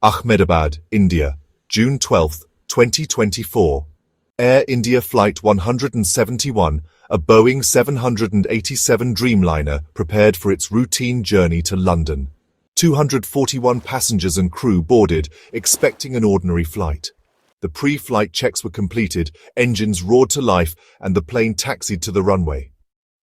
Ahmedabad, India, June 12, 2024. Air India Flight 171, a Boeing 787 Dreamliner, prepared for its routine journey to London. 241 passengers and crew boarded, expecting an ordinary flight. The pre-flight checks were completed, engines roared to life, and the plane taxied to the runway.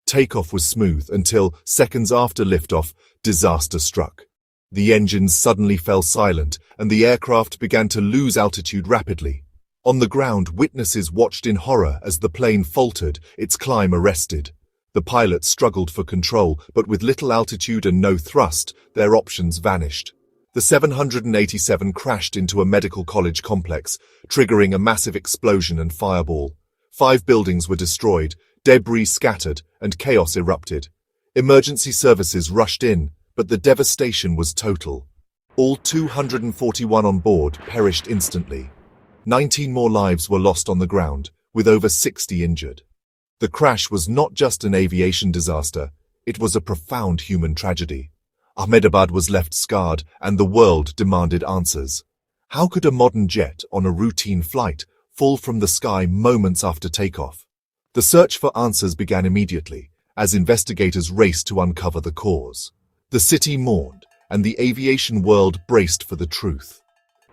Takeoff was smooth until, seconds after liftoff, disaster struck. The engines suddenly fell silent, and the aircraft began to lose altitude rapidly. On the ground, witnesses watched in horror as the plane faltered, its climb arrested. The pilots struggled for control, but with little altitude and no thrust, their options vanished. The 787 crashed into a medical college complex, triggering a massive explosion and fireball. 5 buildings were destroyed, debris scattered, and chaos erupted. Emergency services rushed in, but the devastation was total. All 241 on board perished instantly. 19 more lives were lost on the ground, with over 60 injured. The crash was not just an aviation disaster, it was a profound human tragedy. Ahmedabad was left scarred, and the world demanded answers. How could a modern jet on a routine flight fall from the sky moments after takeoff? The search for answers began immediately, as investigators raced to uncover the cause. The city mourned, and the aviation world braced for the truth.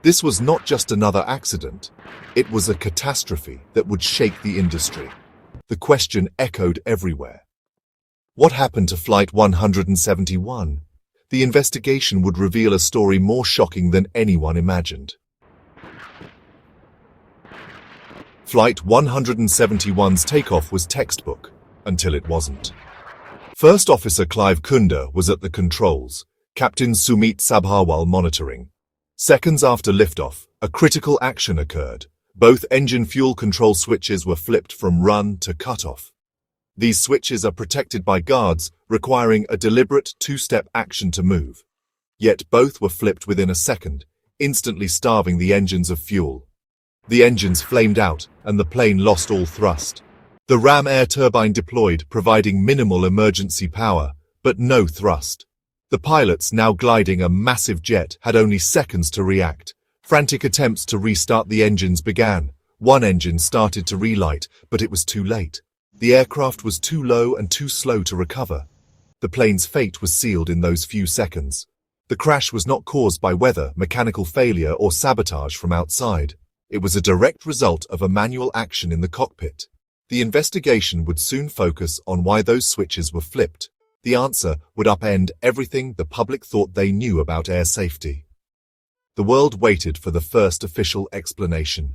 This was not just another accident, it was a catastrophe that would shake the industry. The question echoed everywhere. What happened to Flight 171? The investigation would reveal a story more shocking than anyone imagined. Flight 171's takeoff was textbook, until it wasn't. First Officer Clive Kunda was at the controls, Captain Sumit Sabharwal monitoring. Seconds after liftoff, a critical action occurred. Both engine fuel control switches were flipped from run to cutoff. These switches are protected by guards, requiring a deliberate 2-step action to move. Yet both were flipped within a second, instantly starving the engines of fuel. The engines flamed out, and the plane lost all thrust. The ram air turbine deployed, providing minimal emergency power, but no thrust. The pilots, now gliding a massive jet, had only seconds to react. Frantic attempts to restart the engines began. One engine started to relight, but it was too late. The aircraft was too low and too slow to recover. The plane's fate was sealed in those few seconds. The crash was not caused by weather, mechanical failure, or sabotage from outside. It was a direct result of a manual action in the cockpit. The investigation would soon focus on why those switches were flipped. The answer would upend everything the public thought they knew about air safety. The world waited for the first official explanation.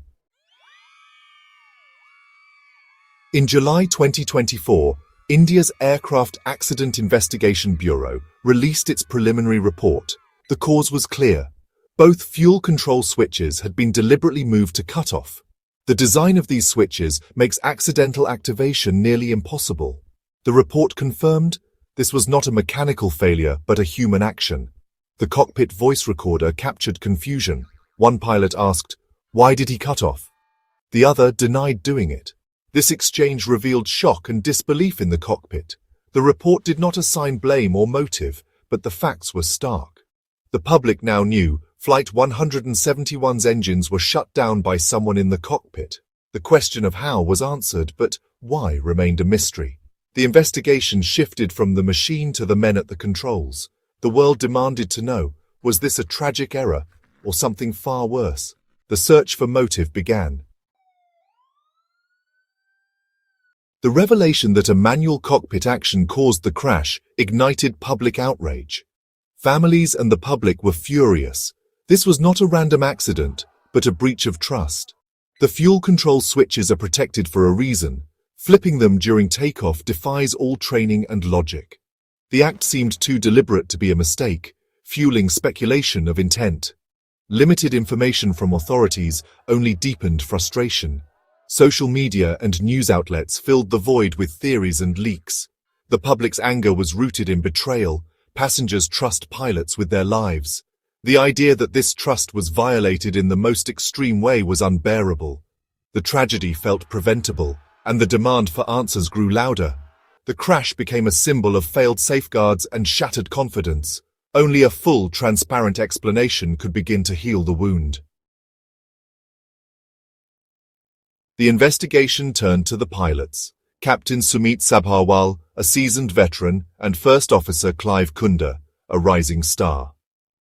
In July 2024, India's Aircraft Accident Investigation Bureau released its preliminary report. The cause was clear. Both fuel control switches had been deliberately moved to cutoff. The design of these switches makes accidental activation nearly impossible. The report confirmed this was not a mechanical failure but a human action. The cockpit voice recorder captured confusion. One pilot asked, "Why did he cut off?" The other denied doing it. This exchange revealed shock and disbelief in the cockpit. The report did not assign blame or motive, but the facts were stark. The public now knew Flight 171's engines were shut down by someone in the cockpit. The question of how was answered, but why remained a mystery. The investigation shifted from the machine to the men at the controls. The world demanded to know, was this a tragic error or something far worse? The search for motive began. The revelation that a manual cockpit action caused the crash ignited public outrage. Families and the public were furious. This was not a random accident, but a breach of trust. The fuel control switches are protected for a reason. Flipping them during takeoff defies all training and logic. The act seemed too deliberate to be a mistake, fueling speculation of intent. Limited information from authorities only deepened frustration. Social media and news outlets filled the void with theories and leaks. The public's anger was rooted in betrayal. Passengers trust pilots with their lives. The idea that this trust was violated in the most extreme way was unbearable. The tragedy felt preventable, and the demand for answers grew louder. The crash became a symbol of failed safeguards and shattered confidence. Only a full, transparent explanation could begin to heal the wound. The investigation turned to the pilots. Captain Sumit Sabharwal, a seasoned veteran, and First Officer Clive Kunda, a rising star.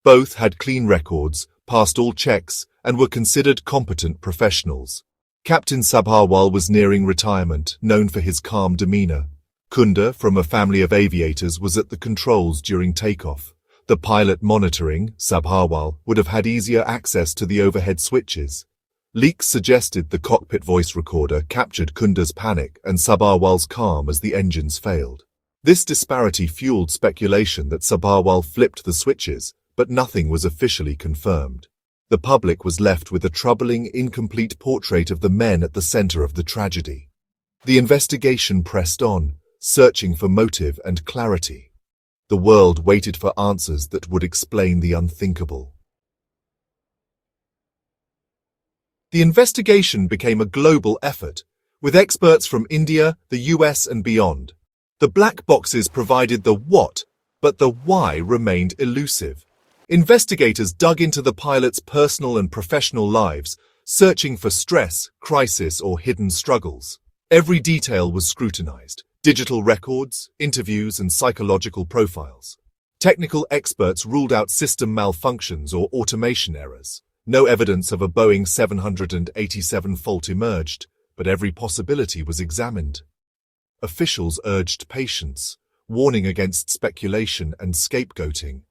Both had clean records, passed all checks, and were considered competent professionals. Captain Sabharwal was nearing retirement, known for his calm demeanor. Kunda, from a family of aviators, was at the controls during takeoff. The pilot monitoring, Sabharwal, would have had easier access to the overhead switches. Leaks suggested the cockpit voice recorder captured Kunda's panic and Sabharwal's calm as the engines failed. This disparity fueled speculation that Sabharwal flipped the switches, but nothing was officially confirmed. The public was left with a troubling, incomplete portrait of the men at the center of the tragedy. The investigation pressed on, searching for motive and clarity. The world waited for answers that would explain the unthinkable. The investigation became a global effort, with experts from India, the US, and beyond. The black boxes provided the what, but the why remained elusive. Investigators dug into the pilots' personal and professional lives, searching for stress, crisis, or hidden struggles. Every detail was scrutinized. Digital records, interviews, and psychological profiles. Technical experts ruled out system malfunctions or automation errors. No evidence of a Boeing 787 fault emerged, but every possibility was examined. Officials urged patience, warning against speculation and scapegoating.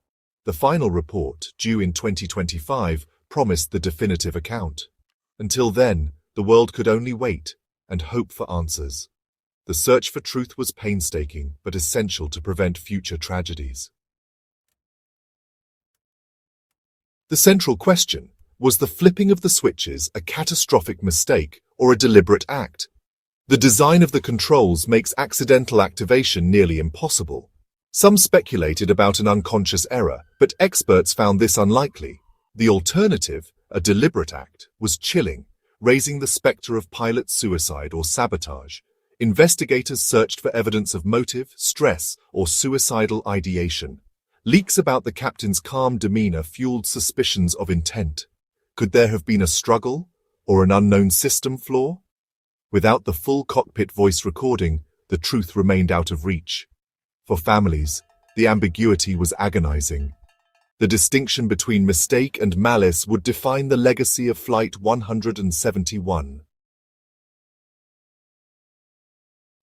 The final report, due in 2025, promised the definitive account. Until then, the world could only wait and hope for answers. The search for truth was painstaking but essential to prevent future tragedies. The central question: was the flipping of the switches a catastrophic mistake or a deliberate act? The design of the controls makes accidental activation nearly impossible. Some speculated about an unconscious error, but experts found this unlikely. The alternative, a deliberate act, was chilling, raising the specter of pilot suicide or sabotage. Investigators searched for evidence of motive, stress, or suicidal ideation. Leaks about the captain's calm demeanor fueled suspicions of intent. Could there have been a struggle or an unknown system flaw? Without the full cockpit voice recording, the truth remained out of reach. For families, the ambiguity was agonizing. The distinction between mistake and malice would define the legacy of Flight 171.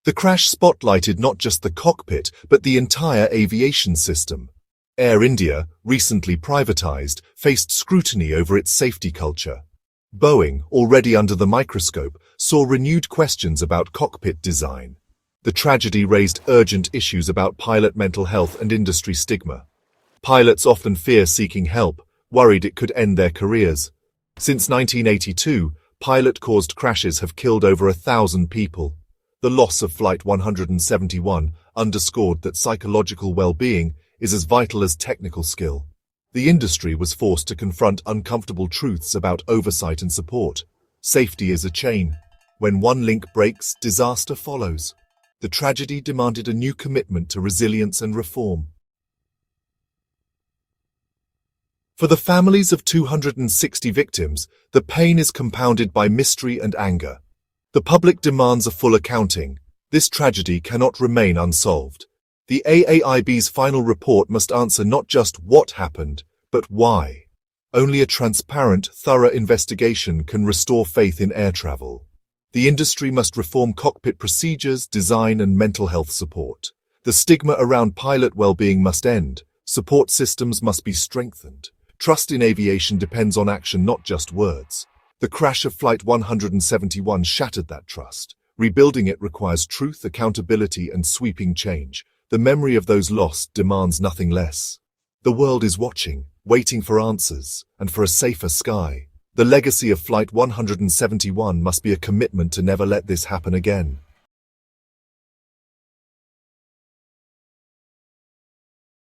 The crash spotlighted not just the cockpit, but the entire aviation system. Air India, recently privatized, faced scrutiny over its safety culture. Boeing, already under the microscope, saw renewed questions about cockpit design. The tragedy raised urgent issues about pilot mental health and industry stigma. Pilots often fear seeking help, worried it could end their careers. Since 1982, pilot-caused crashes have killed over 1,000 people. The loss of Flight 171 underscored that psychological well-being is as vital as technical skill. The industry was forced to confront uncomfortable truths about oversight and support. Safety is a chain. When one link breaks, disaster follows. The tragedy demanded a new commitment to resilience and reform. For the families of 260 victims, the pain is compounded by mystery and anger. The public demands a full accounting. This tragedy cannot remain unsolved. The AAIB's final report must answer not just what happened, but why. Only a transparent, thorough investigation can restore faith in air travel. The industry must reform cockpit procedures, design, and mental health support. The stigma around pilot well-being must end. Support systems must be strengthened. Trust in aviation depends on action, not just words. The crash of Flight 171 shattered that trust. Rebuilding it requires truth, accountability, and sweeping change. The memory of those lost demands nothing less. The world is watching, waiting for answers, and for a safer sky. The legacy of Flight 171 must be a commitment to never let this happen again.